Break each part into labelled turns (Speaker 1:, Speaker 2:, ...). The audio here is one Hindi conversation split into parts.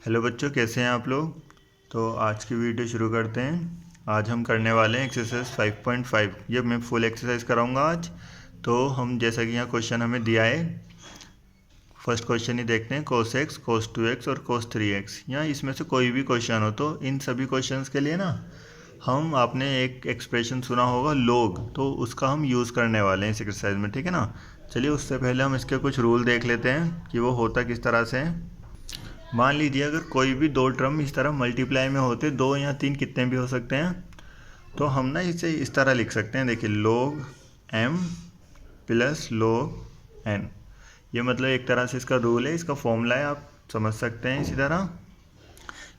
Speaker 1: हेलो बच्चों, कैसे हैं आप लोग। तो आज की वीडियो शुरू करते हैं। आज हम करने वाले हैं एक्सरसाइज 5.5। ये मैं फुल एक्सरसाइज कराऊंगा आज। तो हम जैसा कि यहाँ क्वेश्चन हमें दिया है, फर्स्ट क्वेश्चन ही देखते हैं। cos x, cos 2x और cos 3x, यहाँ इसमें से कोई भी क्वेश्चन हो तो इन सभी क्वेश्चंस के लिए ना हम आपने एक एक्सप्रेशन सुना होगा लोग, तो उसका हम यूज़ करने वाले हैं इस एक्सरसाइज में, ठीक है ना। चलिए उससे पहले हम इसके कुछ रूल देख लेते हैं कि वो होता किस तरह से है। मान लीजिए अगर कोई भी दो टर्म इस तरह मल्टीप्लाई में होते, दो या तीन कितने भी हो सकते हैं, तो हम ना इसे इस तरह लिख सकते हैं। देखिए log m plus log n, ये मतलब एक तरह से इसका रूल है, इसका फॉर्मूला है, आप समझ सकते हैं इसी तरह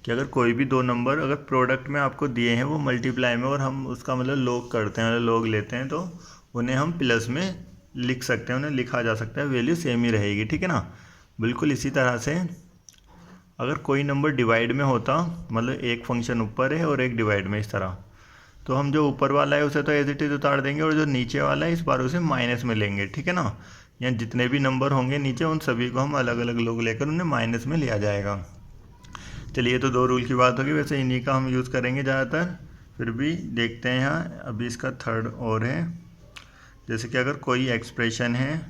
Speaker 1: कि अगर कोई भी दो नंबर अगर प्रोडक्ट में आपको दिए हैं वो मल्टीप्लाई में और हम उसका मतलब log करते हैं, मतलब log लेते हैं, तो उन्हें हम प्लस में लिख सकते हैं, उन्हें लिखा जा सकता है, वैल्यू सेम ही रहेगी, ठीक है ना। बिल्कुल इसी तरह से अगर कोई नंबर डिवाइड में होता, मतलब एक फंक्शन ऊपर है और एक डिवाइड में इस तरह, तो हम जो ऊपर वाला है उसे तो एज इट इज उतार देंगे और जो नीचे वाला है इस बार उसे माइनस में लेंगे, ठीक है ना। या जितने भी नंबर होंगे नीचे उन सभी को हम अलग अलग लोग लेकर उन्हें माइनस में लिया जाएगा। चलिए, ये तो दो रूल की बात होगी, वैसे इन्हीं का हम यूज़ करेंगे ज़्यादातर। फिर भी देखते हैं यहाँ अभी इसका थर्ड और है। जैसे कि अगर कोई एक्सप्रेशन है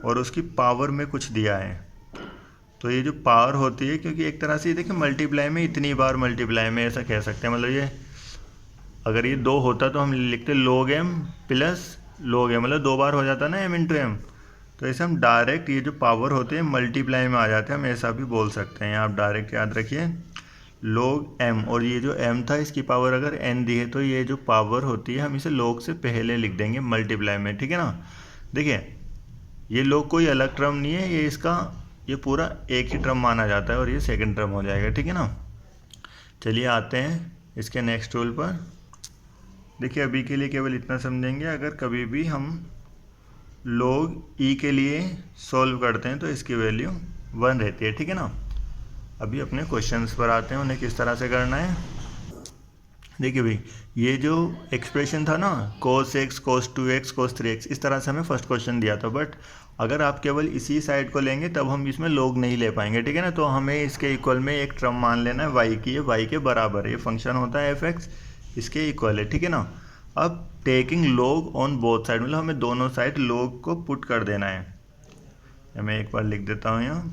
Speaker 1: और उसकी पावर में कुछ दिया है, तो ये जो पावर होती है, क्योंकि एक तरह से ये देखिए मल्टीप्लाई में इतनी बार मल्टीप्लाई में ऐसा कह सकते हैं, मतलब ये अगर ये दो होता तो हम लिखते log m plus log m, मतलब दो बार हो जाता ना m इंटू एम। तो ऐसे हम डायरेक्ट ये जो पावर होते हैं मल्टीप्लाई में आ जाते हैं, हम ऐसा भी बोल सकते हैं। आप डायरेक्ट याद रखिए log m, और ये जो m था इसकी पावर अगर n दी है तो ये जो पावर होती है हम इसे log से पहले लिख देंगे मल्टीप्लाई में, ठीक है ना। देखिए ये log कोई अलग टर्म नहीं है, ये पूरा एक ही टर्म माना जाता है और ये सेकंड टर्म हो जाएगा, ठीक है ना। चलिए आते हैं इसके नेक्स्ट रूल पर। देखिए अभी के लिए केवल इतना समझेंगे, अगर कभी भी हम log e के लिए सॉल्व करते हैं तो इसकी वैल्यू 1 रहती है, ठीक है ना। अभी अपने क्वेश्चंस पर आते हैं, उन्हें किस तरह से करना है। देखिए भाई, ये जो एक्सप्रेशन था ना cos x, cos 2x, cos 3x, इस तरह से हमें फर्स्ट क्वेश्चन दिया था, बट अगर आप केवल इसी साइड को लेंगे तब हम इसमें log नहीं ले पाएंगे, ठीक है ना। तो हमें इसके इक्वल में एक टर्म मान लेना है y की, ये y के बराबर है, ये फंक्शन होता है f(x), इसके इक्वल है, ठीक है ना। अब taking log on both side, मतलब हमें दोनों साइड log को पुट कर देना है। मैं एक बार लिख देता हूँ यहाँ,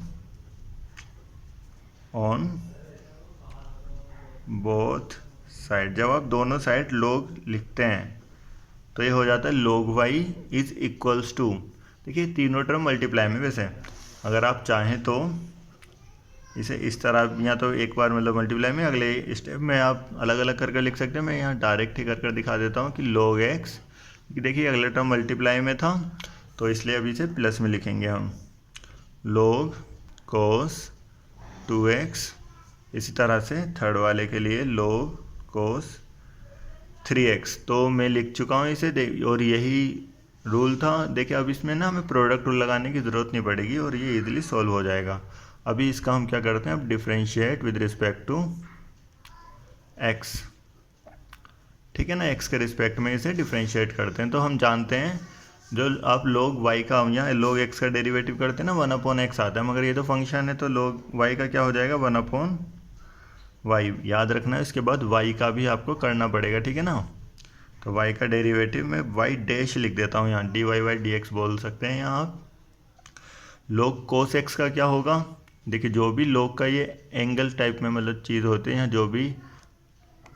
Speaker 1: ऑन बोथ साइड। जब आप दोनों साइड log लिखते हैं तो ये हो जाता है log y is equals to, देखिए तीनों टर्म मल्टीप्लाई में, वैसे अगर आप चाहें तो इसे इस तरह, या तो एक बार मतलब मल्टीप्लाई में, अगले स्टेप में आप अलग अलग करके लिख सकते हैं। मैं यहाँ डायरेक्ट ही कर दिखा देता हूँ कि log x, देखिए अगले टर्म मल्टीप्लाई में था तो इसलिए अभी इसे प्लस में लिखेंगे हम, log cos 2x। इसी तरह से थर्ड वाले के लिए log cos 3x, तो मैं लिख चुका हूँ इसे, और यही रूल था। देखिए अब इसमें ना हमें प्रोडक्ट रूल लगाने की ज़रूरत नहीं पड़ेगी और ये इजीली सॉल्व हो जाएगा। अभी इसका हम क्या करते हैं, अब differentiate with respect to x, ठीक है ना। x के रिस्पेक्ट में इसे डिफ्रेंशिएट करते हैं। तो हम जानते हैं जो आप log y का यहाँ log x का डेरिवेटिव करते हैं ना 1/x आता है, मगर ये तो फंक्शन है तो log y का क्या हो जाएगा 1/y, याद रखना है। इसके बाद y का भी आपको करना पड़ेगा, ठीक है ना। तो y का डेरिवेटिव में y डैश लिख देता हूँ यहाँ, dy/dx बोल सकते हैं यहाँ आप। log cos x का क्या होगा, देखिए जो भी log का ये एंगल टाइप में मतलब चीज़ होती है, यहाँ जो भी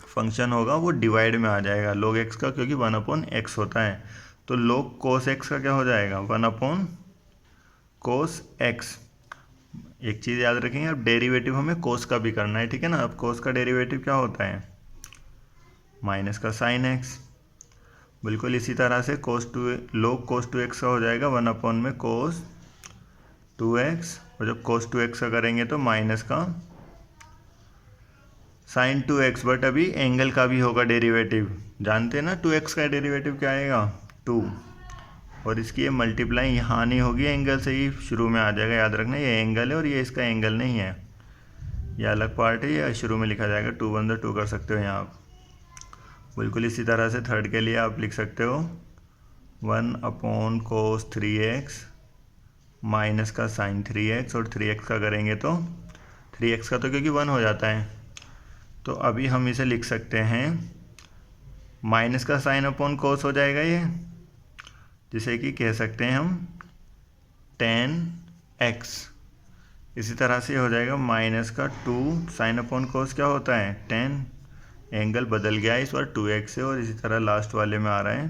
Speaker 1: फंक्शन होगा वो डिवाइड में आ जाएगा log x का, क्योंकि 1/x होता है। तो log cos x का क्या हो जाएगा 1/cos x। एक चीज़ याद रखेंगे, अब डेरिवेटिव हमें cos का भी करना है, ठीक है ना। अब cos का डेरिवेटिव क्या होता है, माइनस का sin x। बिल्कुल इसी तरह से log cos 2x का हो जाएगा 1/cos 2x, और जब cos 2x का करेंगे तो माइनस का sin 2x, बट अभी एंगल का भी होगा डेरिवेटिव, जानते हैं ना 2x का डेरिवेटिव क्या आएगा 2, और इसकी ये मल्टीप्लाई यहाँ नहीं होगी, एंगल से ही शुरू में आ जाएगा, याद रखना ये एंगल है और ये इसका एंगल नहीं है, ये अलग पार्ट है, ये शुरू में लिखा जाएगा 2/2 कर सकते हो यहाँ आप। बिल्कुल इसी तरह से थर्ड के लिए आप लिख सकते हो 1/cos 3x माइनस का sin 3x, और 3x का करेंगे तो 3x का तो क्योंकि 1 हो जाता है। तो अभी हम इसे लिख सकते हैं माइनस का साइन अपॉन कोस हो जाएगा ये, जिसे कि कह सकते हैं हम 10x। इसी तरह से हो जाएगा माइनस का 2 साइन अपॉन कोस क्या होता है 10, एंगल बदल गया है इस बार 2x से, और इसी तरह लास्ट वाले में आ रहा है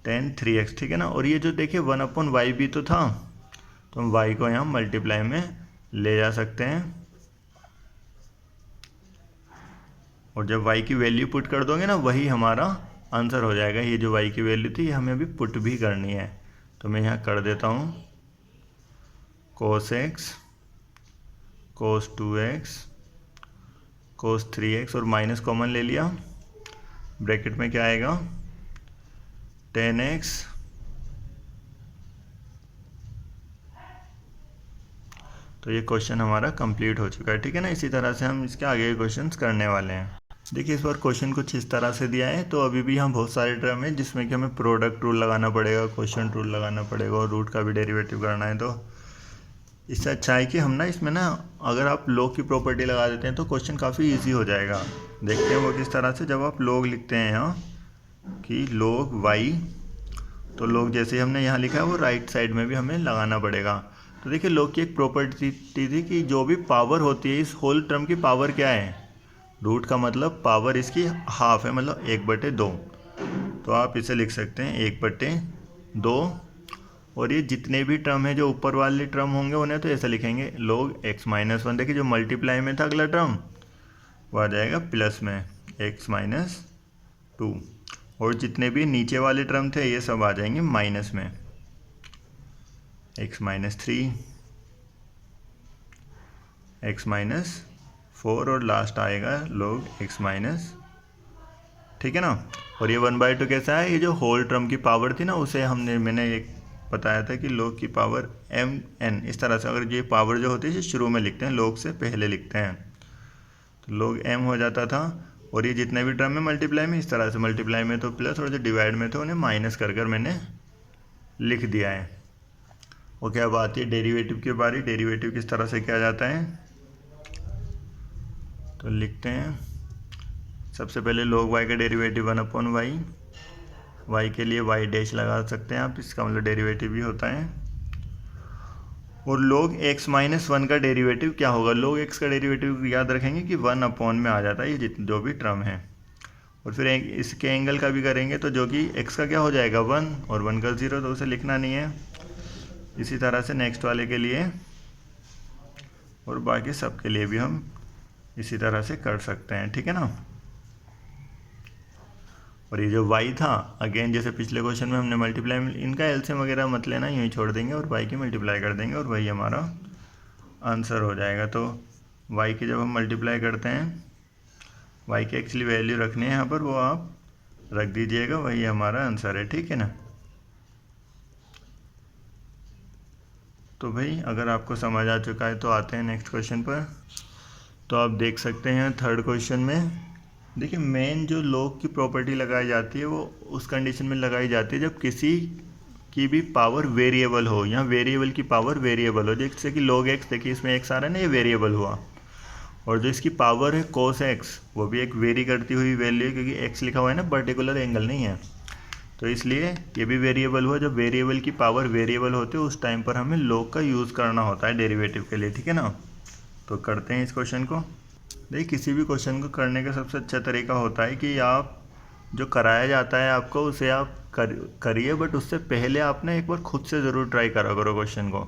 Speaker 1: 10 3x, ठीक है ना। और ये जो देखिए 1/y भी तो था, तो हम y को यहाँ मल्टीप्लाई में ले जा सकते हैं, और जब y की वैल्यू पुट कर दोगे ना वही हमारा आंसर हो जाएगा। ये जो y की वैल्यू थी ये हमें अभी पुट भी करनी है, तो मैं यहाँ कर देता हूँ cos x cos 2x cos 3x, और माइनस कॉमन ले लिया, ब्रैकेट में क्या आएगा 10x तो ये क्वेश्चन हमारा कंप्लीट हो चुका है, ठीक है ना। इसी तरह से हम इसके आगे के क्वेश्चंस करने वाले हैं। देखिए इस बार क्वेश्चन कुछ इस तरह से दिया है, तो अभी भी यहाँ बहुत सारे टर्म है जिसमें कि हमें प्रोडक्ट रूल लगाना पड़ेगा, क्वेश्चन रूल लगाना पड़ेगा, और रूट का भी डेरिवेटिव करना है। तो इससे अच्छा है कि हम ना इसमें ना अगर आप log की प्रॉपर्टी लगा देते हैं तो क्वेश्चन काफ़ी ईजी हो जाएगा। देखते हैं वो किस तरह से। जब आप log लिखते हैं यहाँ कि log y, तो log जैसे हमने यहाँ लिखा है वो राइट साइड में भी हमें लगाना पड़ेगा। तो देखिए log की एक प्रॉपर्टी थी कि जो भी पावर होती है इस होल टर्म की पावर क्या है, रूट का मतलब पावर इसकी हाफ है, मतलब 1/2। तो आप इसे लिख सकते हैं 1/2, और ये जितने भी टर्म है जो ऊपर वाले टर्म होंगे उन्हें तो ऐसा लिखेंगे log x-1। देखिए जो मल्टीप्लाई में था अगला टर्म वो आ जाएगा प्लस में x-2, और जितने भी नीचे वाले टर्म थे ये सब आ जाएंगे माइनस में x-3 x-4, और लास्ट आएगा log x-, ठीक है ना। और ये 1/2 कैसा है, ये जो होल टर्म की पावर थी ना उसे मैंने एक बताया था कि log की पावर mn, इस तरह से अगर ये पावर जो होती है शुरू में लिखते हैं, log से पहले लिखते हैं, तो log m हो जाता था। और ये जितने भी टर्म है मल्टीप्लाई में इस तरह से, मल्टीप्लाई में तो प्लस, और जो डिवाइड में थे उन्हें माइनस कर मैंने लिख दिया है। ओके, अब आती है डेरिवेटिव की बारी। डेरिवेटिव किस तरह से किया जाता है, तो लिखते हैं सबसे पहले log y का डेरिवेटिव 1/y, y के लिए y डैश लगा सकते हैं आप, इसका मतलब डेरिवेटिव भी होता है। और log x-1 का डेरिवेटिव क्या होगा, log x का डेरिवेटिव याद रखेंगे कि 1/, में आ जाता है ये जो भी टर्म है। और फिर इसके एंगल का भी करेंगे तो जो कि x का क्या हो जाएगा 1 और 1 का 0, तो उसे लिखना नहीं है। इसी तरह से नेक्स्ट वाले के लिए और बाकी सब के लिए भी हम इसी तरह से कर सकते हैं, ठीक है ना। और ये जो y था अगेन जैसे पिछले क्वेश्चन में हमने मल्टीप्लाई में, इनका एलसीएम वगैरह मत लेना, यूँ ही छोड़ देंगे और y की मल्टीप्लाई कर देंगे और वही हमारा आंसर हो जाएगा। तो y की जब हम मल्टीप्लाई करते हैं, y की एक्चुअली वैल्यू रखनी है यहाँ पर, वो आप रख दीजिएगा, वही हमारा आंसर है, ठीक है ना। तो भाई अगर आपको समझ आ चुका है तो आते हैं नेक्स्ट क्वेश्चन पर। तो आप देख सकते हैं थर्ड क्वेश्चन में, देखिए मेन जो log की प्रॉपर्टी लगाई जाती है वो उस कंडीशन में लगाई जाती है जब किसी की भी पावर वेरिएबल हो, यहाँ वेरिएबल की पावर वेरिएबल हो, जैसे कि log x, देखिए इसमें x आ रहा है ना, ये वेरिएबल हुआ। और जो इसकी पावर है cos x, वो भी एक वेरी करती हुई वैल्यू है, क्योंकि x लिखा हुआ है ना, पर्टिकुलर एंगल नहीं है, तो इसलिए ये भी वेरिएबल हुआ। जब वेरिएबल की पावर वेरिएबल होती है उस टाइम पर हमें log का यूज़ करना होता है डेरिवेटिव के लिए, ठीक है ना। तो करते हैं इस क्वेश्चन को। देखिए किसी भी क्वेश्चन को करने का सबसे अच्छा तरीका होता है कि आप जो कराया जाता है आपको उसे आप करिए, बट उससे पहले आप ना एक बार खुद से ज़रूर ट्राई करा करो क्वेश्चन को।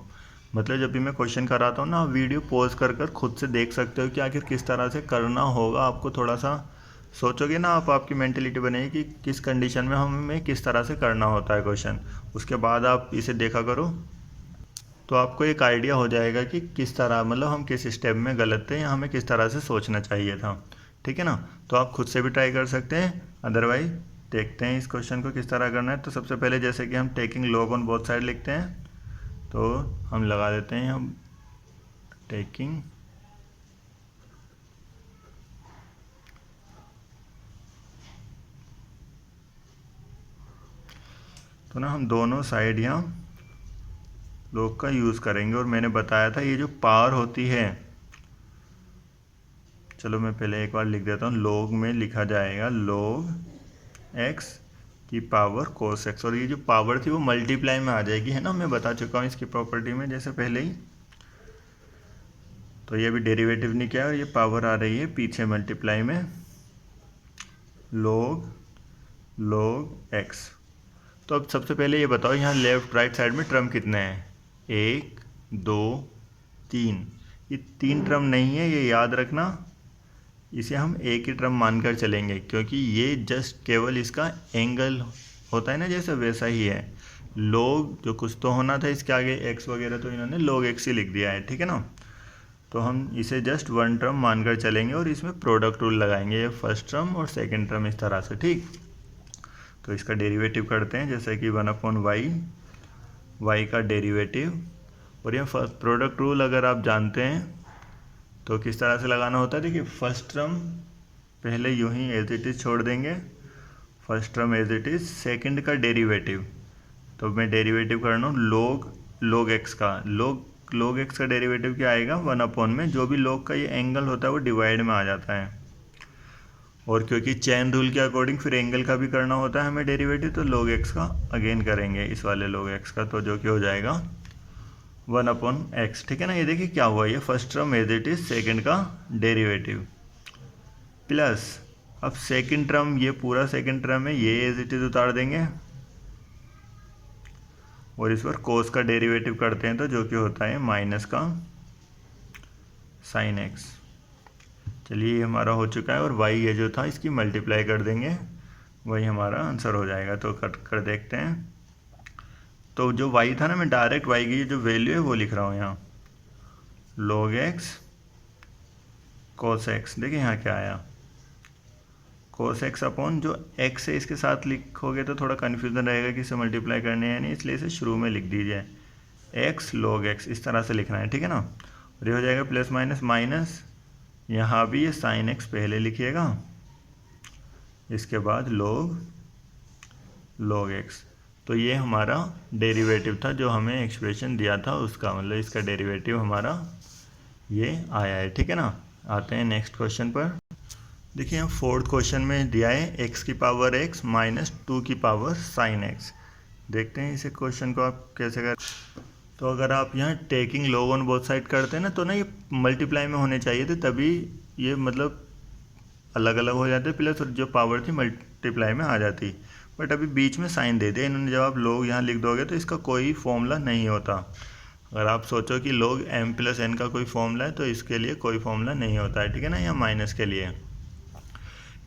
Speaker 1: मतलब जब भी मैं क्वेश्चन कराता हूँ ना, आप वीडियो पॉज कर खुद से देख सकते हो कि आखिर किस तरह से करना होगा। आपको थोड़ा सा सोचोगे ना आप, आपकी मेंटलिटी बनेगी कि किस कंडीशन में हमें किस तरह से करना होता है क्वेश्चन, उसके बाद आप इसे देखा करो तो आपको एक आइडिया हो जाएगा कि किस तरह, मतलब हम किस स्टेप में गलत थे या हमें किस तरह से सोचना चाहिए था, ठीक है ना। तो आप खुद से भी ट्राई कर सकते हैं, अदरवाइज देखते हैं इस क्वेश्चन को किस तरह करना है। तो सबसे पहले जैसे कि हम taking log on both side लिखते हैं, तो हम लगा देते हैं हम टेकिंग तो ना हम दोनों साइड यहाँ log का यूज़ करेंगे। और मैंने बताया था ये जो पावर होती है चलो मैं पहले एक बार लिख देता हूँ। log में लिखा जाएगा log x की पावर cos x, और ये जो पावर थी वो मल्टीप्लाई में आ जाएगी, है ना, मैं बता चुका हूँ इसकी प्रॉपर्टी में जैसे पहले ही। तो ये अभी डेरिवेटिव नहीं किया और ये पावर आ रही है पीछे मल्टीप्लाई में, log x। तो अब सबसे पहले ये बताओ यहाँ लेफ्ट राइट साइड में टर्म कितने हैं, 1 2 3। ये 3 टर्म नहीं है, ये याद रखना, इसे हम एक ही टर्म मानकर चलेंगे क्योंकि ये जस्ट केवल इसका एंगल होता है ना जैसे, वैसा ही है। log जो कुछ तो होना था इसके आगे x वगैरह, तो इन्होंने log x ही लिख दिया है, ठीक है ना। तो हम इसे जस्ट वन टर्म मानकर चलेंगे और इसमें प्रोडक्ट रूल लगाएंगे, ये फर्स्ट टर्म और सेकंड टर्म इस तरह से, ठीक। तो इसका डेरिवेटिव करते हैं, जैसे कि 1/y, y का डेरिवेटिव। और ये फर्स्ट प्रोडक्ट रूल अगर आप जानते हैं तो किस तरह से लगाना होता है, देखिए फर्स्ट टर्म पहले यूं ही एज इट इज़ छोड़ देंगे, first term as it is, second का डेरिवेटिव। तो मैं डेरिवेटिव कर रहा हूँ log x का, log x का डेरिवेटिव क्या आएगा, 1/, में जो भी log का ये एंगल होता है वो डिवाइड में आ जाता है। और क्योंकि चेन रूल के अकॉर्डिंग फिर एंगल का भी करना होता है हमें डेरिवेटिव, तो log x का अगेन करेंगे, इस वाले log x का, तो जो कि हो जाएगा 1/x, ठीक है ना। ये देखिए क्या हुआ, ये first term as it is, second का डेरिवेटिव, प्लस अब सेकेंड टर्म, ये पूरा सेकेंड टर्म है, ये एज इट इज उतार देंगे और इस पर कोस का डेरिवेटिव करते हैं, तो जो कि होता है माइनस का साइन x। चलिए ये हमारा हो चुका है, और y ये जो था इसकी मल्टीप्लाई कर देंगे, वही हमारा आंसर हो जाएगा। तो कट कर देखते हैं। तो जो y था ना, मैं डायरेक्ट y की जो वैल्यू है वो लिख रहा हूँ यहाँ, log x cos x। देखिए यहाँ क्या आया, cos x अपॉन जो x है इसके साथ लिखोगे तो थोड़ा कन्फ्यूजन रहेगा कि इसे मल्टीप्लाई करने हैं नहीं, इसलिए इसे शुरू में लिख दीजिए, x log x, इस तरह से लिखना है, ठीक है ना। और ये हो जाएगा प्लस माइनस माइनस, यहाँ भी ये साइन x पहले लिखिएगा, इसके बाद log x। तो ये हमारा डेरिवेटिव था जो हमें एक्सप्रेशन दिया था उसका, मतलब इसका डेरिवेटिव हमारा ये आया है, ठीक है ना। आते हैं नेक्स्ट क्वेश्चन पर। देखिए हम फोर्थ क्वेश्चन में दिया है x की पावर x माइनस 2 की पावर साइन x। देखते हैं इसे क्वेश्चन को आप कैसे कर। तो अगर आप यहाँ taking log on both side करते हैं ना, तो ना ये मल्टीप्लाई में होने चाहिए थे, तभी ये मतलब अलग अलग हो जाते, प्लस जो पावर थी मल्टीप्लाई में आ जाती। बट अभी बीच में साइन दे दिया इन्होंने, जब आप log यहाँ लिख दोगे तो इसका कोई फॉर्मूला नहीं होता। अगर आप सोचो कि log m प्लस n का कोई फॉर्मूला है, तो इसके लिए कोई फॉर्मूला नहीं होता है, ठीक है ना। यहाँ माइनस के लिए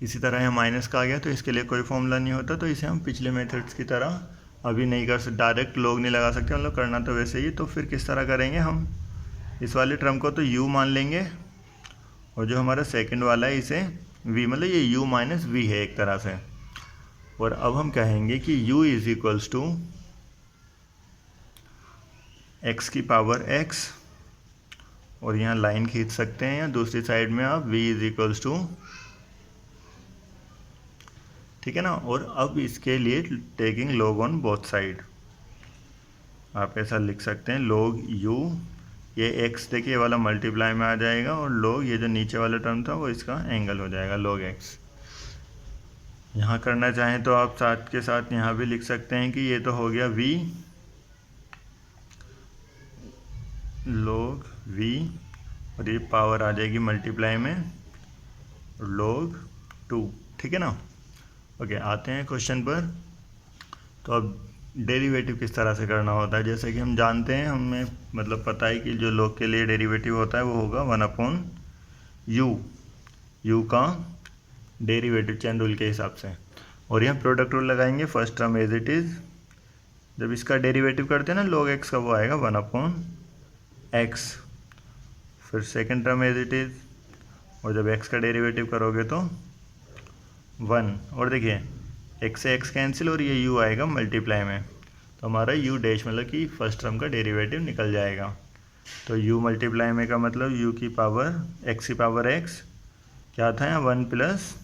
Speaker 1: इसी तरह यहाँ माइनस का आ गया, तो इसके लिए कोई फॉर्मूला नहीं होता, तो इसे हम पिछले मेथड्स की तरह अभी नहीं कर सकते, डायरेक्ट log नहीं लगा सकते, मतलब करना तो वैसे ही। तो फिर किस तरह करेंगे, हम इस वाले टर्म को तो u मान लेंगे, और जो हमारा सेकंड वाला है इसे v, मतलब ये u माइनस v है एक तरह से। और अब हम कहेंगे कि u is equals to x की पावर x, और यहाँ लाइन खींच सकते हैं, या दूसरी साइड में आप v इज इक्वल्स टू, ठीक है ना। और अब इसके लिए taking log on both side, आप ऐसा लिख सकते हैं, log u, ये x देखिए वाला मल्टीप्लाई में आ जाएगा, और log ये जो नीचे वाला टर्म था वो इसका एंगल हो जाएगा log x। यहाँ करना चाहें तो आप साथ के साथ यहाँ भी लिख सकते हैं कि ये तो हो गया v log v, और ये पावर आ जाएगी मल्टीप्लाई में log 2, ठीक है ना। ओके, आते हैं क्वेश्चन पर। तो अब डेरिवेटिव किस तरह से करना होता है, जैसे कि हम जानते हैं, हमें मतलब पता है कि जो log के लिए डेरिवेटिव होता है वो होगा 1/u, u का डेरिवेटिव चेन रूल के हिसाब से। और यहाँ प्रोडक्ट रूल लगाएंगे, first term as it is, जब इसका डेरिवेटिव करते हैं ना log x का, वो आएगा 1/x, फिर second term as it is, और जब x का डेरिवेटिव करोगे तो 1, और देखिए x से x कैंसिल, और ये u आएगा मल्टीप्लाई में, तो हमारा u डैश मतलब कि फर्स्ट टर्म का डेरिवेटिव निकल जाएगा। तो u मल्टीप्लाई में का मतलब u की पावर x की पावर x क्या था यहाँ 1 प्लस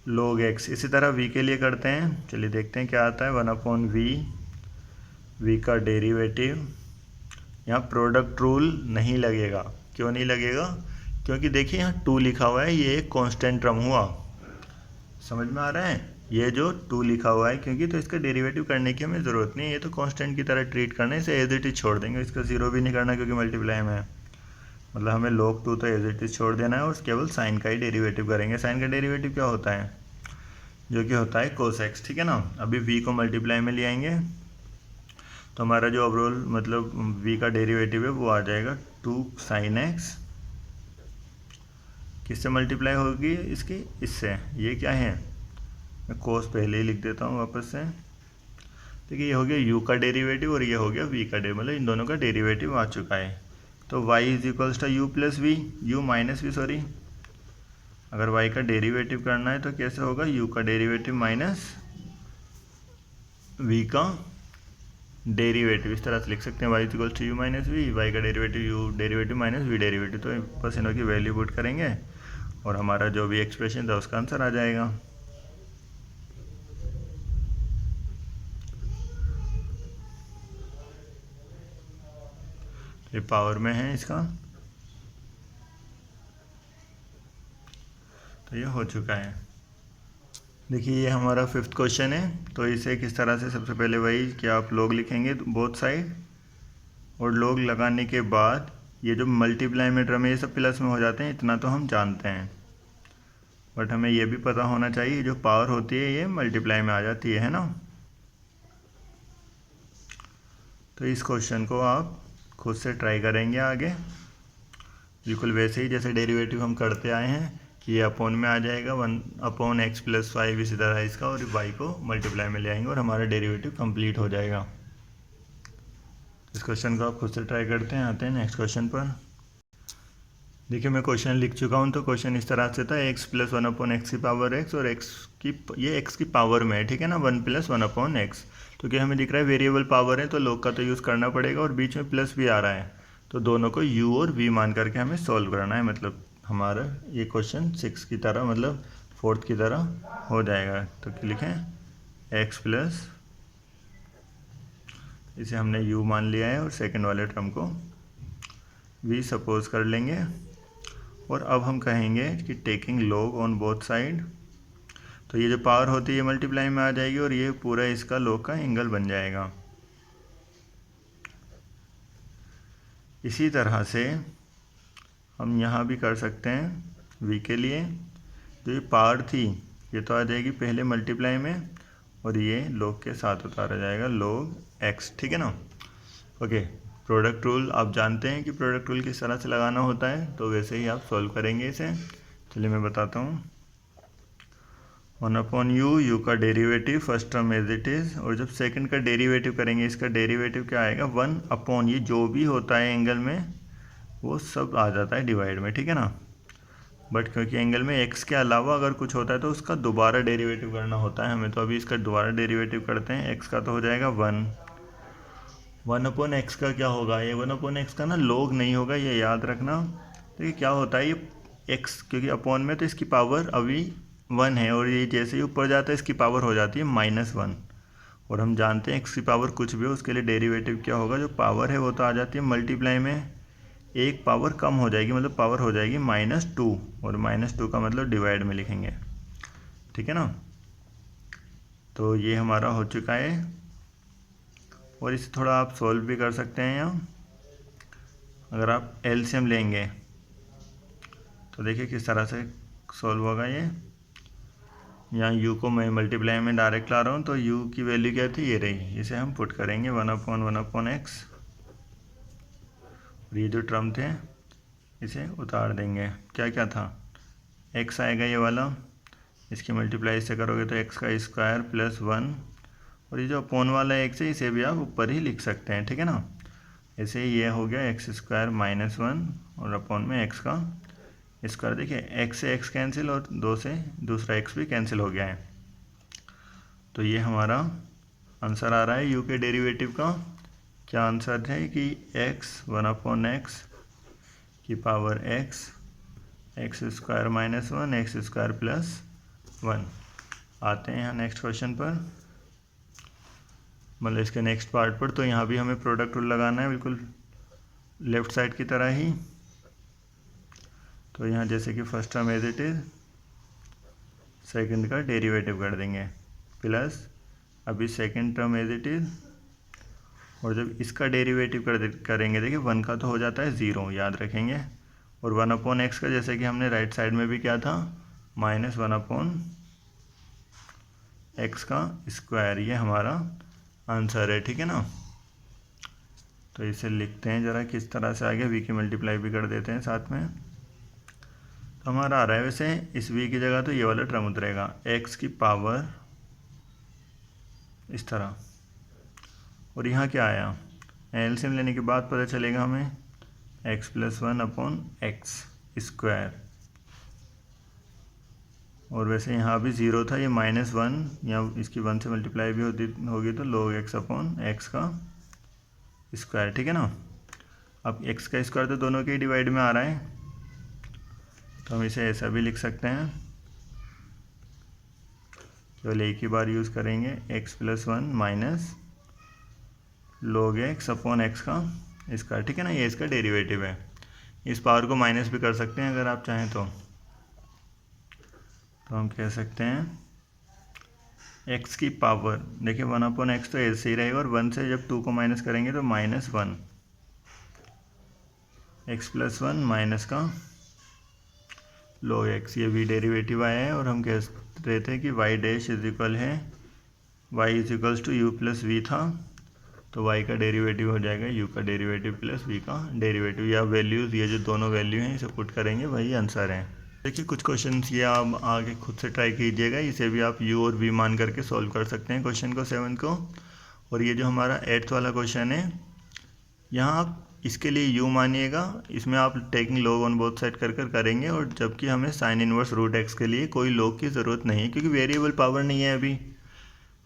Speaker 1: log x। इसी तरह v के लिए करते हैं, चलिए देखते हैं क्या आता है, 1/v, v का डेरिवेटिव। यहाँ प्रोडक्ट रूल नहीं लगेगा, क्यों नहीं लगेगा, क्योंकि देखिए यहाँ 2 लिखा हुआ है, ये एक कांस्टेंट टर्म हुआ, समझ में आ रहा है। ये जो 2 लिखा हुआ है क्योंकि, तो इसका डेरिवेटिव करने की हमें ज़रूरत नहीं है, ये तो कांस्टेंट की तरह ट्रीट करना है, इसे एज इट इज छोड़ देंगे, इसका ज़ीरो भी नहीं करना क्योंकि मल्टीप्लाई में है। मतलब हमें log 2 तो एज इट इज छोड़ देना है और केवल साइन का ही डेरिवेटिव करेंगे। साइन का डेरिवेटिव क्या होता है, जो कि होता है cos x, ठीक है ना। अभी v को मल्टीप्लाई में ले आएंगे तो हमारा जो ओवरऑल मतलब v का डेरिवेटिव है वो आ जाएगा 2 sin x, किससे मल्टीप्लाई होगी इसकी, इससे। ये क्या है, मैं कोस पहले ही लिख देता हूँ वापस से। देखिए ये हो गया u का डेरिवेटिव और ये हो गया v का डेरिवेटिव, मतलब इन दोनों का डेरिवेटिव आ चुका है। तो y is equals to u plus v, u minus v sorry. अगर y का डेरिवेटिव करना है तो कैसे होगा, u का डेरिवेटिव माइनस v का डेरिवेटिव, इस तरह से लिख सकते हैं। y is equals to u minus v, y का derivative u derivative minus v derivative. तो बस इनों की वैल्यू पुट करेंगे और हमारा जो भी एक्सप्रेशन था उसका आंसर आ जाएगा। ये पावर में है इसका, तो ये हो चुका है। देखिए ये हमारा 5th क्वेश्चन है। तो इसे किस तरह से, सबसे पहले वही कि आप log लिखेंगे बोथ साइड, और log लगाने के बाद ये जो मल्टीप्लाई में टर्म है ये सब प्लस में हो जाते हैं, इतना तो हम जानते हैं। बट हमें ये भी पता होना चाहिए जो पावर होती है ये मल्टीप्लाई में आ जाती है ना। तो इस क्वेश्चन को आप खुद से ट्राई करेंगे आगे, बिल्कुल वैसे ही जैसे डेरिवेटिव हम करते आए हैं कि ये अपॉन में आ जाएगा 1/x + 5 इसी तरह इसका, और y को मल्टीप्लाई में ले आएंगे और हमारा डेरिवेटिव कंप्लीट हो जाएगा। इस क्वेश्चन को आप खुद से ट्राई करते हैं। आते हैं नेक्स्ट क्वेश्चन पर। देखिए मैं क्वेश्चन लिख चुका हूँ। तो क्वेश्चन इस तरह से था, x + 1/x की पावर x, और ये x की पावर में है, ठीक है ना, 1 + 1/x। तो क्या हमें दिख रहा है वेरिएबल पावर है तो log का तो यूज़ करना पड़ेगा, और बीच में प्लस भी आ रहा है, तो दोनों को u और v मान करके हमें सॉल्व करना है। मतलब हमारा ये क्वेश्चन 6 की तरह, मतलब 4th की तरह हो जाएगा। तो लिखें x प्लस, इसे हमने u मान लिया है और सेकेंड वाले टर्म को v सपोज कर लेंगे। और अब हम कहेंगे कि taking log on both side, तो ये जो पावर होती है मल्टीप्लाई में आ जाएगी और ये पूरा इसका log का एंगल बन जाएगा। इसी तरह से हम यहाँ भी कर सकते हैं v के लिए। जो ये पावर थी ये तो आ जाएगी पहले मल्टीप्लाई में, और ये log के साथ उतारा जाएगा log x, ठीक है ना। ओके, प्रोडक्ट रूल आप जानते हैं कि प्रोडक्ट रूल किस तरह से लगाना होता है, तो वैसे ही आप सॉल्व करेंगे इसे। चलिए मैं बताता हूँ। 1/u, u का derivative first term as it is, और जब सेकंड का डेरिवेटिव करेंगे इसका डेरिवेटिव क्या आएगा, 1/, ये जो भी होता है एंगल में वो सब आ जाता है डिवाइड में, ठीक है ना। बट क्योंकि एंगल में x के अलावा अगर कुछ होता है तो उसका दोबारा डेरिवेटिव करना होता है हमें। तो अभी इसका दोबारा डेरिवेटिव करते हैं। x का तो हो जाएगा 1/x का क्या होगा, ये 1/x का ना log नहीं होगा, ये याद रखना। तो ये क्या होता है, ये x क्योंकि अपॉन में तो इसकी पावर अभी 1 है, और ये जैसे ही ऊपर जाता है इसकी पावर हो जाती है -1। और हम जानते हैं x की पावर कुछ भी हो उसके लिए डेरिवेटिव क्या होगा, जो पावर है वो तो आ जाती है मल्टीप्लाई में, एक पावर कम हो जाएगी, मतलब पावर हो जाएगी -2, और -2 का मतलब डिवाइड में लिखेंगे, ठीक है ना। तो ये हमारा हो चुका है, और इसे थोड़ा आप सॉल्व भी कर सकते हैं यहाँ। अगर आप एलसीएम लेंगे तो देखिए किस तरह से सॉल्व होगा ये। यहाँ u को मैं मल्टीप्लाई में डायरेक्ट ला रहा हूँ, तो u की वैल्यू क्या थी, ये रही, इसे हम पुट करेंगे 1/1/x, और ये जो टर्म थे इसे उतार देंगे। क्या क्या था, x आएगा ये वाला, इसकी मल्टीप्लाई से करोगे तो x का स्क्वायर + 1, और ये जो अपॉन वाला x है इसे भी आप ऊपर ही लिख सकते हैं, ठीक है ना। ऐसे ये हो गया x² -1, और अपॉन में x का स्क्वायर। देखिए x से x कैंसिल, और 2 से दूसरा x भी कैंसिल हो गया है। तो ये हमारा आंसर आ रहा है u के डेरिवेटिव का। क्या आंसर है कि x 1/x की पावर x, x² -1, x² + 1। आते हैं यहाँ नेक्स्ट क्वेश्चन पर, मतलब इसके नेक्स्ट पार्ट पर। तो यहाँ भी हमें प्रोडक्ट रूल लगाना है बिल्कुल लेफ़्ट साइड की तरह ही। तो यहाँ जैसे कि first term as it is, second का डेरिवेटिव कर देंगे, प्लस अभी second term as it is, और जब इसका डेरिवेटिव करेंगे, देखिए 1 का तो हो जाता है 0, याद रखेंगे, और 1/x का जैसे कि हमने राइट साइड में भी किया था, -1/x का स्क्वायर, ये हमारा आंसर है, ठीक है ना। तो इसे लिखते हैं ज़रा किस तरह से आगे, v की मल्टीप्लाई भी कर देते हैं साथ में। तो हमारा आ रहा है, वैसे इस v की जगह तो ये वाला टर्म उतरेगा, x की पावर इस तरह, और यहाँ क्या आया, एलसीएम लेने के बाद पता चलेगा हमें x + 1/x स्क्वायर, और वैसे यहाँ भी 0 था, ये -1 या इसकी 1 से मल्टीप्लाई भी होगी तो log x/x का स्क्वायर, ठीक है ना। अब x का स्क्वायर तो दोनों के डिवाइड में आ रहा है, तो हम इसे ऐसा भी लिख सकते हैं, केवल एक ही बार यूज़ करेंगे, x + 1 log x/x का स्क्वायर, ठीक है ना, ये इसका डेरिवेटिव है। इस पावर को माइनस भी कर सकते हैं अगर आप चाहें तो हम कह सकते हैं x की पावर, देखिए 1/x तो ऐसे ही रहेगा, और 1 से जब 2 को माइनस करेंगे तो -1, x + 1 माइनस का log x, ये भी डेरिवेटिव आया है, और हम कह रहे थे कि y डैश इज इक्वल है, y = u + v था, तो y का डेरिवेटिव हो जाएगा u का डेरिवेटिव प्लस v का डेरिवेटिव, या वैल्यूज़, ये जो दोनों वैल्यू हैं इसे पुट करेंगे, वही आंसर है। देखिए कुछ क्वेश्चंस ये आप आगे खुद से ट्राई कीजिएगा, इसे भी आप u और v मान करके सॉल्व कर सकते हैं क्वेश्चन को 7 को। और ये जो हमारा 8th वाला क्वेश्चन है, यहाँ आप इसके लिए u मानिएगा, इसमें आप taking log on both side कर करेंगे, और जबकि हमें sin इनवर्स √x के लिए कोई log की ज़रूरत नहीं है, क्योंकि वेरिएबल पावर नहीं है अभी।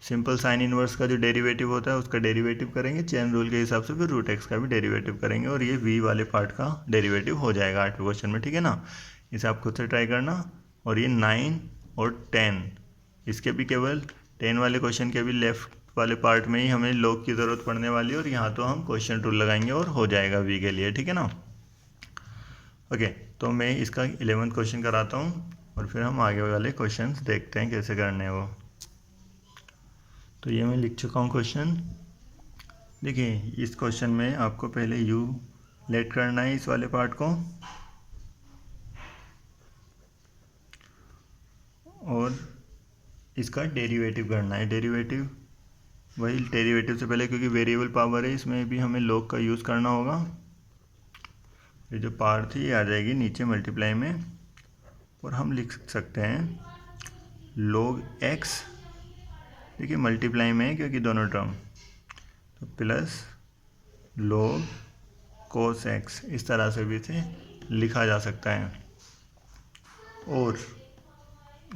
Speaker 1: सिंपल साइन इनवर्स का जो डेरिवेटिव होता है उसका डेरिवेटिव करेंगे, चेन रूल के हिसाब से फिर √x का भी डेरिवेटिव करेंगे, और ये v वाले पार्ट का डेरिवेटिव हो जाएगा 8वें क्वेश्चन में, ठीक है ना। इसे आप खुद से ट्राई करना। और ये 9 और 10, इसके भी केवल 10 वाले क्वेश्चन के भी लेफ्ट वाले पार्ट में ही हमें log की ज़रूरत पड़ने वाली है, और यहाँ तो हम क्वेश्चन रूल लगाएंगे और हो जाएगा v के लिए, ठीक है ना। ओके, तो मैं इसका 11th क्वेश्चन कराता हूँ, और फिर हम आगे वाले क्वेश्चन देखते हैं कैसे करने हैं वो। तो ये मैं लिख चुका हूँ क्वेश्चन। देखिए इस क्वेश्चन में आपको पहले u लेट करना है इस वाले पार्ट को, और इसका डेरिवेटिव करना है। डेरिवेटिव वही डेरिवेटिव से पहले, क्योंकि वेरिएबल पावर है, इसमें भी हमें log का यूज़ करना होगा। ये जो पावर थी ये आ जाएगी नीचे मल्टीप्लाई में, और हम लिख सकते हैं log x, देखिए मल्टीप्लाई में है क्योंकि दोनों टर्म, तो प्लस log cos x, इस तरह से भी इसे लिखा जा सकता है। और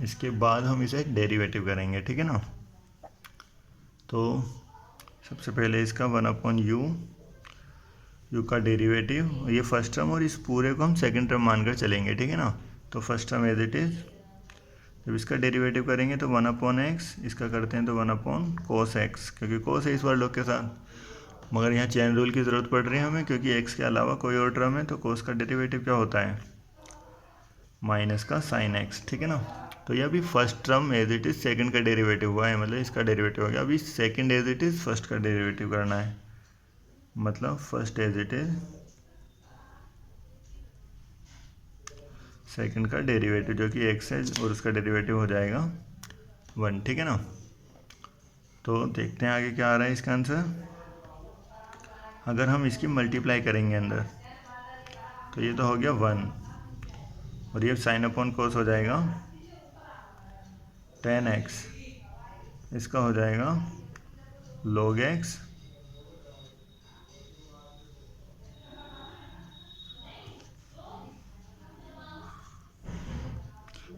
Speaker 1: इसके बाद हम इसे डेरिवेटिव करेंगे, ठीक है ना। तो सबसे पहले इसका 1/u, u का डेरिवेटिव, ये फर्स्ट टर्म, और इस पूरे को हम सेकंड टर्म मानकर चलेंगे, ठीक है ना। तो first term as it is, जब इसका डेरिवेटिव करेंगे तो 1/x, इसका करते हैं तो 1/cos x, क्योंकि cos है इस बार log के साथ, मगर यहाँ चेन रूल की ज़रूरत पड़ रही है हमें, क्योंकि x के अलावा कोई और टर्म है, तो cos का डेरिवेटिव क्या होता है, माइनस का sin x, ठीक है ना। तो ये अभी first term as it is second का डेरिवेटिव हुआ है, मतलब इसका डेरिवेटिव हो गया। अभी second as it is first का डेरिवेटिव करना है, मतलब first as it is second का डेरिवेटिव, जो कि x है, और उसका डेरिवेटिव हो जाएगा 1, ठीक है ना। तो देखते हैं आगे क्या आ रहा है इसका आंसर। अगर हम इसकी मल्टीप्लाई करेंगे अंदर, तो ये तो हो गया 1, और ये sin/cos हो जाएगा 10x, इसका हो जाएगा log x,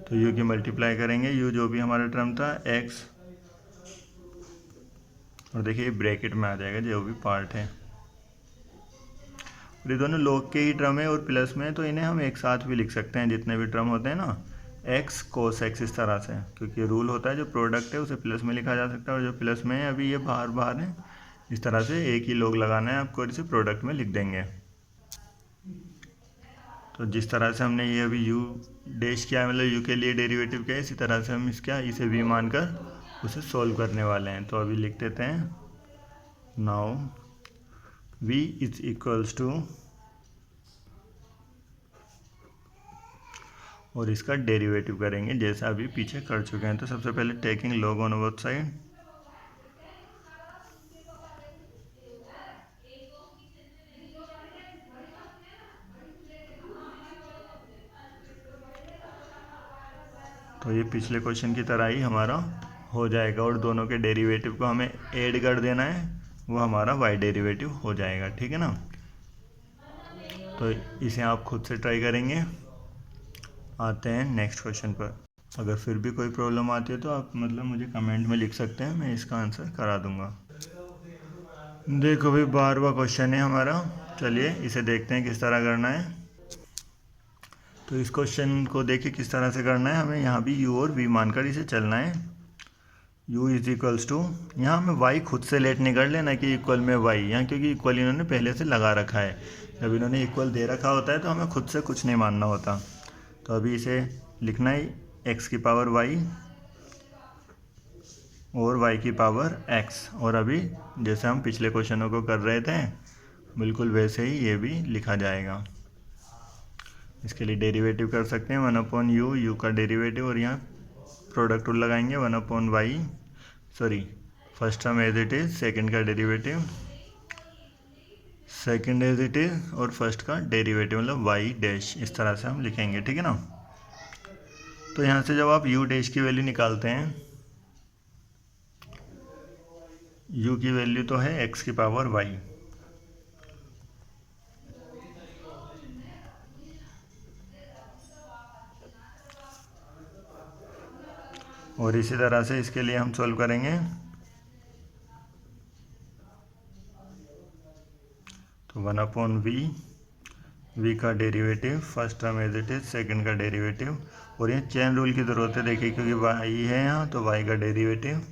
Speaker 1: तो u की मल्टीप्लाई करेंगे, u जो भी हमारा टर्म था x, और देखिए ब्रैकेट में आ जाएगा जो भी पार्ट है, और ये दोनों log के ही टर्म है और प्लस में, तो इन्हें हम एक साथ भी लिख सकते हैं, जितने भी टर्म होते हैं ना, x cos x, इस तरह से, क्योंकि रूल होता है जो प्रोडक्ट है उसे प्लस में लिखा जा सकता है, और जो प्लस में है अभी ये बाहर है, इस तरह से एक ही log लगाना है आपको, इसे प्रोडक्ट में लिख देंगे। तो जिस तरह से हमने ये अभी u डैश किया है, मतलब u के लिए डेरिवेटिव क्या है, इसी तरह से हम इसे v मानकर उसे सॉल्व करने वाले हैं। तो अभी लिख देते हैं, now v is equals to, और इसका डेरिवेटिव करेंगे जैसा अभी पीछे कर चुके हैं। तो सबसे पहले taking log on both side, तो ये पिछले क्वेश्चन की तरह ही हमारा हो जाएगा, और दोनों के डेरिवेटिव को हमें ऐड कर देना है, वो हमारा y डेरिवेटिव हो जाएगा। ठीक है ना। तो इसे आप खुद से ट्राई करेंगे। आते हैं नेक्स्ट क्वेश्चन पर। अगर फिर भी कोई प्रॉब्लम आती है तो आप मतलब मुझे कमेंट में लिख सकते हैं, मैं इसका आंसर करा दूंगा। देखो भाई 12वां क्वेश्चन है हमारा। चलिए इसे देखते हैं किस तरह करना है। तो इस क्वेश्चन को देखिए किस तरह से करना है। हमें यहाँ भी u और v मानकर इसे चलना है। u इज इक्वल्स टू, यहाँ हमें y खुद से लेट नहीं कर लेना कि इक्वल में y, यहाँ क्योंकि इक्वल इन्होंने पहले से लगा रखा है। जब इन्होंने इक्वल दे रखा होता है तो हमें खुद से कुछ नहीं मानना होता। तो अभी इसे लिखना है x की पावर y और y की पावर x, और अभी जैसे हम पिछले क्वेश्चनों को कर रहे थे बिल्कुल वैसे ही ये भी लिखा जाएगा। इसके लिए डेरिवेटिव कर सकते हैं 1/u, u का डेरिवेटिव, और यहाँ प्रोडक्ट रूल लगाएंगे 1/y, sorry first term as it is, second का derivative second as it is, और फर्स्ट का डेरिवेटिव मतलब y डैश, इस तरह से हम लिखेंगे। ठीक है ना। तो यहाँ से जब आप u डैश की वैल्यू निकालते हैं, u की वैल्यू तो है x की पावर y, और इसी तरह से इसके लिए हम सॉल्व करेंगे। तो 1/v, v का derivative first term as it is, second का डेरिवेटिव, और ये चेन रूल की ज़रूरत है देखिए क्योंकि y है यहाँ, तो y का डेरिवेटिव,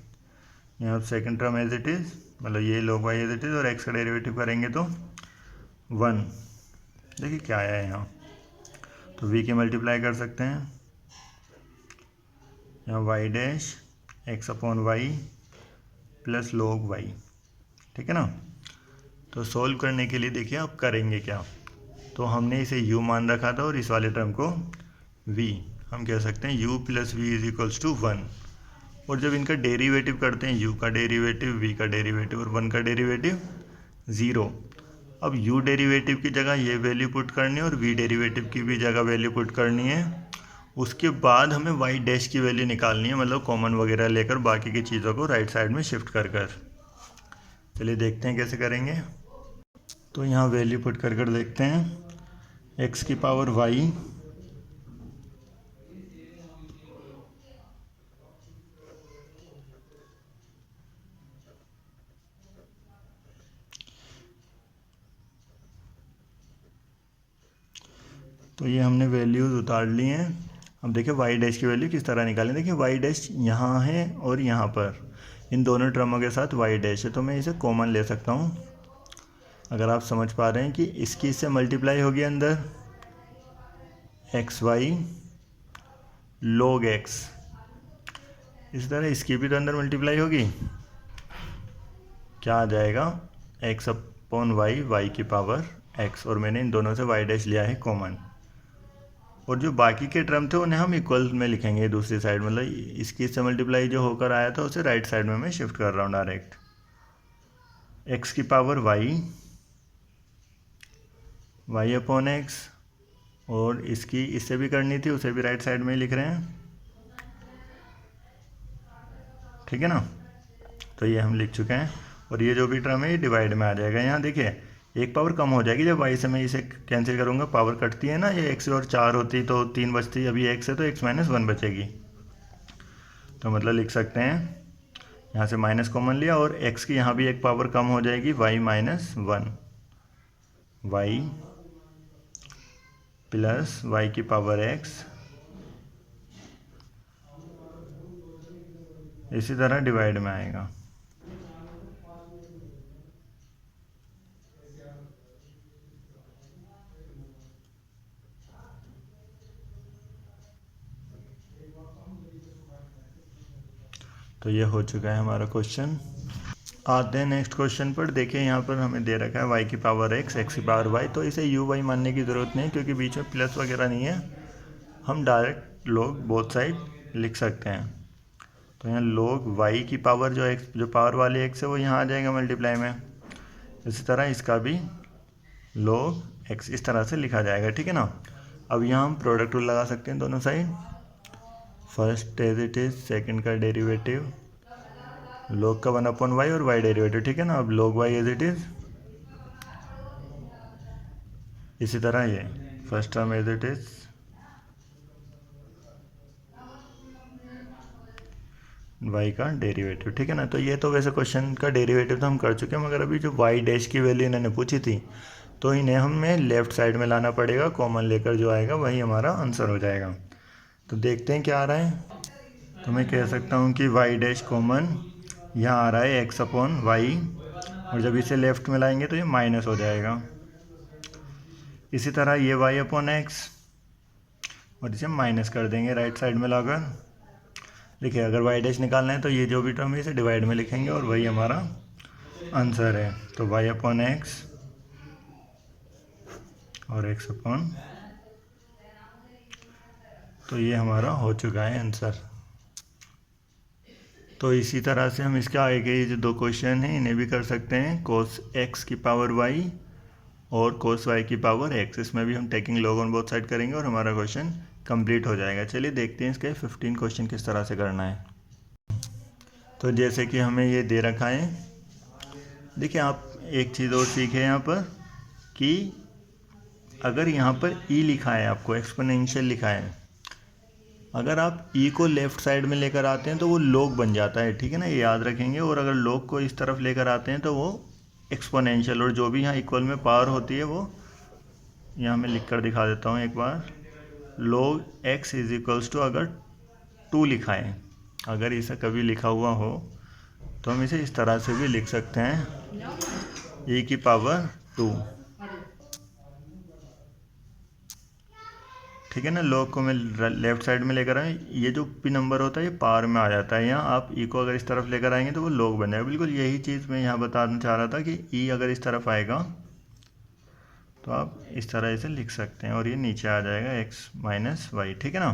Speaker 1: यहाँ second term as it is, मतलब ये log y as it is, और x का डेरिवेटिव करेंगे तो 1। देखिए क्या आया है यहाँ, तो v की मल्टीप्लाई कर सकते हैं, यहाँ y dash x/y plus log y। ठीक है ना। तो सॉल्व करने के लिए देखिए आप करेंगे क्या। तो हमने इसे u मान रखा था और इस वाले टर्म को v, हम कह सकते हैं u plus V is equals to 1। और जब इनका डेरिवेटिव करते हैं, u का डेरिवेटिव, v का डेरिवेटिव और 1 का डेरिवेटिव 0। अब u डेरिवेटिव की जगह ये वैल्यू पुट करनी है और v डेरिवेटिव की भी जगह वैल्यू पुट करनी है। उसके बाद हमें y डैश की वैल्यू निकालनी है, मतलब कॉमन वगैरह लेकर बाकी की चीज़ों को राइट साइड में शिफ्ट कर कर। चलिए देखते हैं कैसे करेंगे। तो यहाँ वैल्यू पुट कर कर देखते हैं, x की पावर y तो ये हमने वैल्यूज़ उतार ली हैं। अब देखिए y डैश की वैल्यू किस तरह निकालें। देखिए y डैश यहाँ है और यहाँ पर इन दोनों टर्मों के साथ y डैश है, तो मैं इसे कॉमन ले सकता हूँ। अगर आप समझ पा रहे हैं कि इसकी इससे मल्टीप्लाई होगी अंदर xy log x, इस तरह इसकी भी तो अंदर मल्टीप्लाई होगी, क्या आ जाएगा x/y, y की पावर x, और मैंने इन दोनों से y डैश लिया है कॉमन। और जो बाकी के टर्म थे उन्हें हम इक्वल में लिखेंगे दूसरी साइड, मतलब इसकी इससे मल्टीप्लाई जो होकर आया था उसे राइट साइड में मैं शिफ्ट कर रहा हूँ डायरेक्ट। x की पावर y/x, और इसकी इससे भी करनी थी, उसे भी राइट साइड में ही लिख रहे हैं। ठीक है ना। तो ये हम लिख चुके हैं, और ये जो भी टर्म है ये डिवाइड में आ जाएगा। यहाँ देखिए एक पावर कम हो जाएगी जब y से मैं इसे कैंसिल करूँगा, पावर कटती है ना, ये x और 4 होती तो 3 बचती, अभी x है तो x-1 बचेगी। तो मतलब लिख सकते हैं, यहाँ से माइनस कॉमन लिया और x की यहाँ भी एक पावर कम हो जाएगी, y-1, y प्लस y की पावर x, इसी तरह डिवाइड में आएगा। तो ये हो चुका है हमारा क्वेश्चन। आते हैं नेक्स्ट क्वेश्चन पर। देखिए यहाँ पर हमें दे रखा है वाई की पावर एक्स, एक्स की पावर वाई, तो इसे यू वाई मानने की ज़रूरत नहीं क्योंकि बीच में प्लस वगैरह नहीं है, हम डायरेक्ट लोग बोथ साइड लिख सकते हैं। तो यहाँ लोग वाई की पावर जो एक्स, जो पावर वाली एक्स है वो यहाँ आ जाएगा मल्टीप्लाई में। इसी तरह इसका भी लोग एक्स इस तरह से लिखा जाएगा, ठीक है ना। अब यहाँ हम प्रोडक्ट रूल लगा सकते हैं दोनों side. First as it is, second का डेरिवेटिव, लोग का 1/y और y डेरिवेटिव, ठीक है ना। अब लोग y एज इट इज़, इसी तरह ये first term as it is, y का डेरिवेटिव, ठीक है ना। तो ये तो वैसे क्वेश्चन का डेरिवेटिव तो हम कर चुके हैं, मगर अभी जो y डैश की वैल्यू इन्होंने पूछी थी तो इन्हें हमें लेफ़्ट साइड में लाना पड़ेगा, कॉमन लेकर जो आएगा वही हमारा आंसर हो जाएगा। तो देखते हैं क्या आ रहा है। तो मैं कह सकता हूँ कि y डैश कॉमन यहाँ आ रहा है x/y, और जब इसे लेफ़्ट में लाएंगे तो ये माइनस हो जाएगा। इसी तरह ये y/x, और इसे माइनस कर देंगे राइट साइड में लाकर। देखिए अगर y डैश निकालना है तो ये जो भी टर्म है इसे डिवाइड में लिखेंगे और वही हमारा आंसर है। तो y/x और x अपॉन, तो ये हमारा हो चुका है आंसर। तो इसी तरह से हम इसके आगे के ये जो दो क्वेश्चन हैं इन्हें भी कर सकते हैं। cos x की पावर y और cos y की पावर x, इसमें भी हम taking log on both side करेंगे और हमारा क्वेश्चन कंप्लीट हो जाएगा। चलिए देखते हैं इसके 15 क्वेश्चन किस तरह से करना है। तो जैसे कि हमें ये दे रखा है, देखिए आप एक चीज़ और सीखें यहाँ पर कि अगर यहाँ पर e लिखा है, आपको एक्सपोनेंशियल लिखा है, अगर आप e को लेफ़्ट साइड में लेकर आते हैं तो वो log बन जाता है, ठीक है ना, ये याद रखेंगे। और अगर log को इस तरफ लेकर आते हैं तो वो एक्सपोनेंशियल, और जो भी यहाँ इक्वल में पावर होती है वो यहाँ मैं लिख कर दिखा देता हूँ एक बार। log x is equals to, अगर 2 लिखा है, अगर इसे कभी लिखा हुआ हो तो हम इसे इस तरह से भी लिख सकते हैं, e की पावर 2, ठीक है ना। log को मैं लेफ़्ट साइड में लेकर आए, ये जो भी नंबर होता है ये पावर में आ जाता है। यहाँ आप e को अगर इस तरफ लेकर आएंगे तो वो log बन जाएगा। बिल्कुल यही चीज़ मैं यहाँ बताना चाह रहा था कि e अगर इस तरफ आएगा तो आप इस तरह इसे लिख सकते हैं और ये नीचे आ जाएगा x माइनस वाई, ठीक है ना।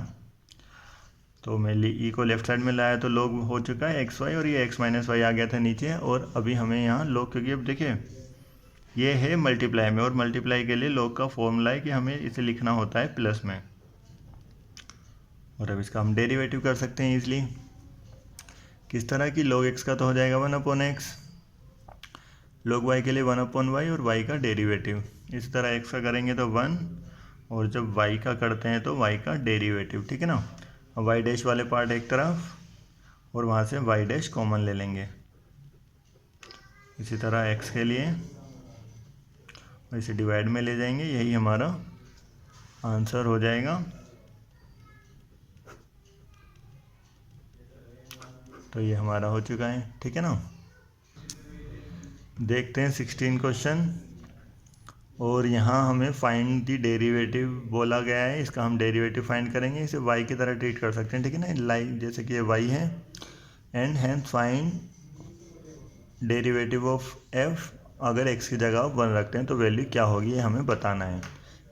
Speaker 1: तो मैं e को लेफ़्ट साइड में लाया तो log हो चुका है एक्स वाई, और ये x माइनस वाई आ गया था नीचे। और अभी हमें यहाँ log, क्योंकि अब देखिए ये है मल्टीप्लाई में, और मल्टीप्लाई के लिए log का फॉर्मूला है कि हमें इसे लिखना होता है प्लस में, और अब इसका हम डेरिवेटिव कर सकते हैं ईजिली। किस तरह की, log x का तो हो जाएगा 1/x, log y के लिए 1/y और y का डेरिवेटिव। इसी तरह x का करेंगे तो 1, और जब y का करते हैं तो y का डेरिवेटिव, ठीक है ना। अब y डैश वाले पार्ट एक तरफ और वहाँ से y डैश कॉमन ले लेंगे। इसी तरह x के लिए, और इसे डिवाइड में ले जाएंगे, यही हमारा आंसर हो जाएगा। तो ये हमारा हो चुका है, ठीक है ना। देखते हैं 16 क्वेश्चन, और यहाँ हमें फाइंड द डेरिवेटिव बोला गया है। इसका हम डेरिवेटिव फाइंड करेंगे, इसे y की तरह ट्रीट कर सकते हैं, ठीक है ना। लाइक जैसे कि ये y है, and hence find derivative of f, अगर x की जगह 1 रखते हैं तो वैल्यू क्या होगी ये हमें बताना है।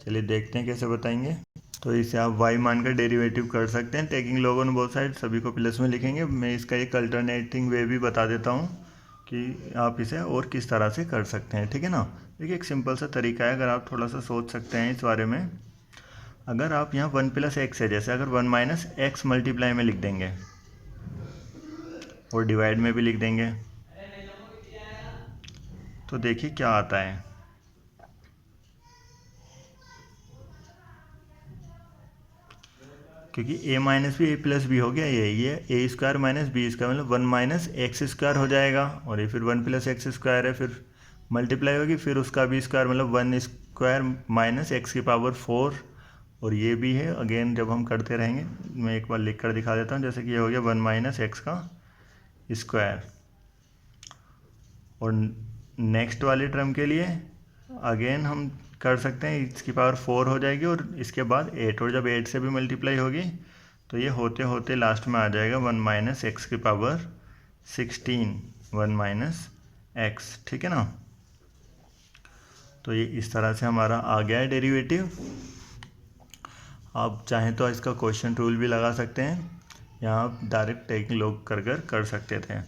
Speaker 1: चलिए देखते हैं कैसे बताएंगे। तो इसे आप y मानकर डेरिवेटिव कर सकते हैं, taking log on both side, सभी को प्लस में लिखेंगे। मैं इसका एक अल्टरनेटिंग वे भी बता देता हूँ कि आप इसे और किस तरह से कर सकते हैं, ठीक है ना। देखिए एक सिंपल सा तरीका है, अगर आप थोड़ा सा सोच सकते हैं इस बारे में। अगर आप यहाँ 1 + x है, जैसे अगर 1 - x मल्टीप्लाई में लिख देंगे और डिवाइड में भी लिख देंगे, तो देखिए क्या आता है। क्योंकि a माइनस भी a प्लस बी हो गया, ये a² माइनस बी स्क्वायर मतलब 1 - x² हो जाएगा, और ये फिर 1 + x² है, फिर मल्टीप्लाई होगी, फिर उसका भी स्क्वायर मतलब 1² माइनस x की पावर 4, और ये भी है। अगेन जब हम करते रहेंगे, मैं एक बार लिख कर दिखा देता हूँ। जैसे कि ये हो गया 1 - x का स्क्वायर, और नेक्स्ट वाले टर्म के लिए अगेन हम कर सकते हैं, इसकी पावर 4 हो जाएगी और इसके बाद 8, और जब 8 से भी मल्टीप्लाई होगी तो ये होते होते लास्ट में आ जाएगा 1 - x की पावर 16 1 माइनस एक्स, ठीक है ना। तो ये इस तरह से हमारा आ गया है डेरिवेटिव। आप चाहें तो इसका क्वेश्चन रूल भी लगा सकते हैं, या आप डायरेक्ट टेकिंग लॉग कर सकते थे।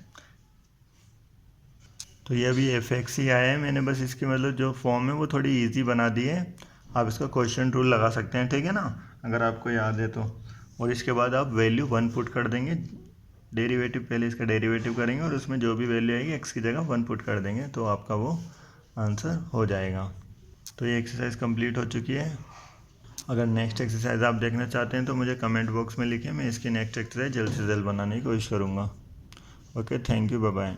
Speaker 1: तो ये अभी एफ एक्स ही आया है, मैंने बस इसकी मतलब जो फॉर्म है वो थोड़ी इजी बना दी है। आप इसका क्वेश्चन रूल लगा सकते हैं, ठीक है ना, अगर आपको याद है तो। और इसके बाद आप वैल्यू 1 पुट कर देंगे, डेरिवेटिव पहले इसका डेरिवेटिव करेंगे और उसमें जो भी वैल्यू आएगी एक्स की जगह 1 पुट कर देंगे, तो आपका वो आंसर हो जाएगा। तो ये एक्सरसाइज कंप्लीट हो चुकी है। अगर नेक्स्ट एक्सरसाइज आप देखना चाहते हैं तो मुझे कमेंट बॉक्स में लिखें, मैं इसकी नेक्स्ट एक्सरसाइज जल्द से जल्द बनाने की कोशिश करूँगा। Okay, thank you, bye bye.